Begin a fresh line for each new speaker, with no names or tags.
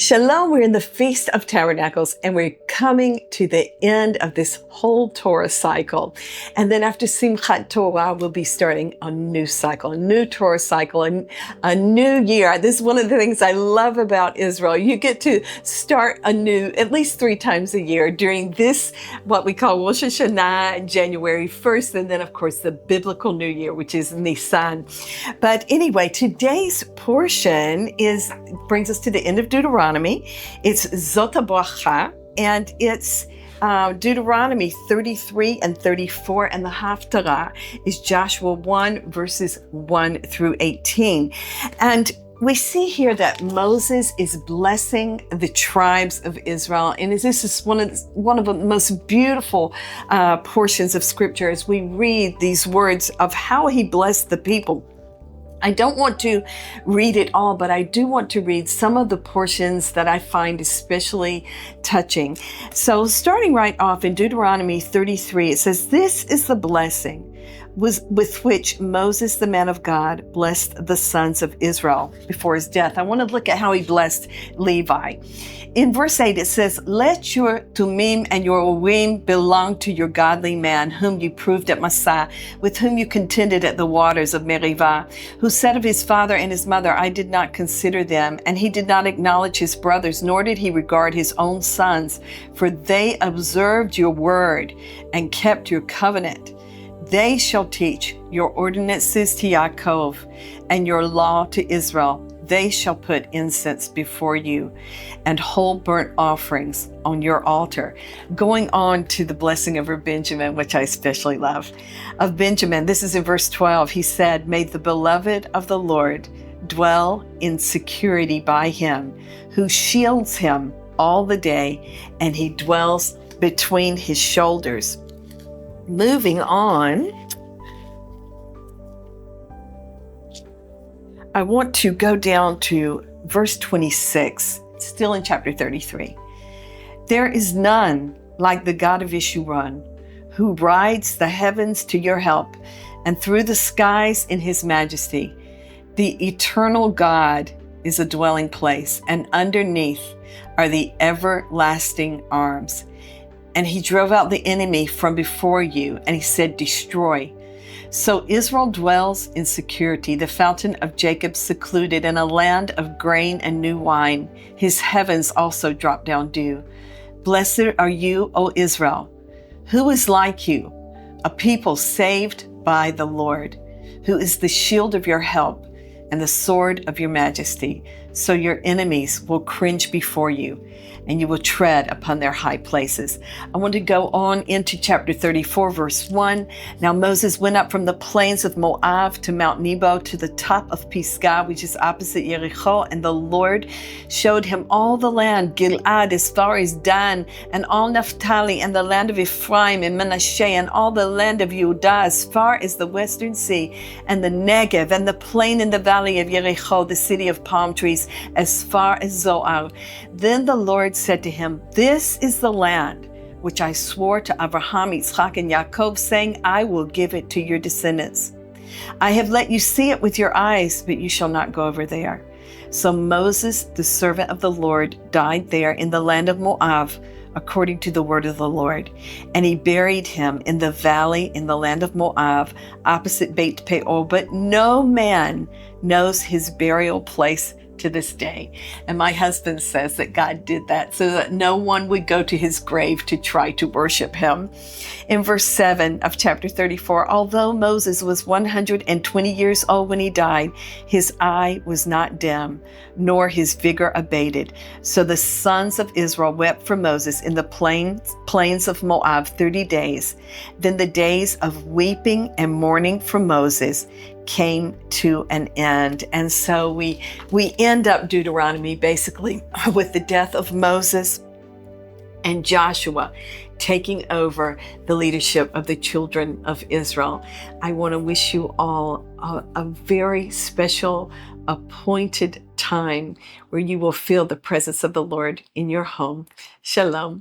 Shalom, we're in the Feast of Tabernacles and we're coming to the end of this whole Torah cycle. And then after Simchat Torah, we'll be starting a new cycle, a new Torah cycle, and a new year. This is one of the things I love about Israel. You get to start anew at least 3 times a year during this, what we call Rosh Hashanah, January 1st, and then of course the biblical New Year, which is Nisan. But anyway, today's portion brings us to the end of Deuteronomy. It's VeZot HaBracha, and it's Deuteronomy 33 and 34, and the Haftarah is Joshua 1 verses 1 through 18. And we see here that Moses is blessing the tribes of Israel, and this is one of the most beautiful portions of Scripture as we read these words of how he blessed the people. I don't want to read it all, but I do want to read some of the portions that I find especially touching. So starting right off in Deuteronomy 33, it says, "This is the blessing with which Moses, the man of God, blessed the sons of Israel before his death." I want to look at how he blessed Levi. In verse 8, it says, "Let your Tumim and your Urim belong to your godly man, whom you proved at Massah, with whom you contended at the waters of Meribah, who said of his father and his mother, I did not consider them, and he did not acknowledge his brothers, nor did he regard his own sons, for they observed your word and kept your covenant. They shall teach your ordinances to Yaakov and your law to Israel. They shall put incense before you and whole burnt offerings on your altar." Going on to the blessing over Benjamin, which I especially love. Of Benjamin, this is in verse 12. He said, "May the beloved of the Lord dwell in security by him, who shields him all the day, and he dwells between his shoulders." Moving on, I want to go down to verse 26, still in chapter 33. "There is none like the God of Yeshurun, who rides the heavens to your help, and through the skies in his majesty. The eternal God is a dwelling place, and underneath are the everlasting arms. And he drove out the enemy from before you, and he said, destroy. So Israel dwells in security, the fountain of Jacob secluded, in a land of grain and new wine. His heavens also drop down dew. Blessed are you, O Israel. Who is like you? A people saved by the Lord, who is the shield of your help and the sword of your majesty. So your enemies will cringe before you, and you will tread upon their high places." I want to go on into chapter 34, verse 1. "Now Moses went up from the plains of Moab to Mount Nebo to the top of Pisgah, which is opposite Jericho, and the Lord showed him all the land, Gilad as far as Dan, and all Naphtali, and the land of Ephraim and Manasseh, and all the land of Judah as far as the western sea, and the Negev, and the plain in the valley of Jericho, the city of palm trees, as far as Zoar. Then the Lord said to him, this is the land which I swore to Abraham, Yitzchak, and Yaakov, saying, I will give it to your descendants. I have let you see it with your eyes, but you shall not go over there." So Moses, the servant of the Lord, died there in the land of Moab, according to the word of the Lord. And he buried him in the valley in the land of Moab, opposite Beit Peor, but no man knows his burial place to this day. And my husband says that God did that so that no one would go to his grave to try to worship him. In verse 7 of chapter 34, "Although Moses was 120 years old when he died, his eye was not dim, nor his vigor abated. So the sons of Israel wept for Moses in the plains of Moab 30 days. Then the days of weeping and mourning for Moses came to an end." And so we end up Deuteronomy basically with the death of Moses and Joshua taking over the leadership of the children of Israel. I want to wish you all a very special, appointed time where you will feel the presence of the Lord in your home. Shalom.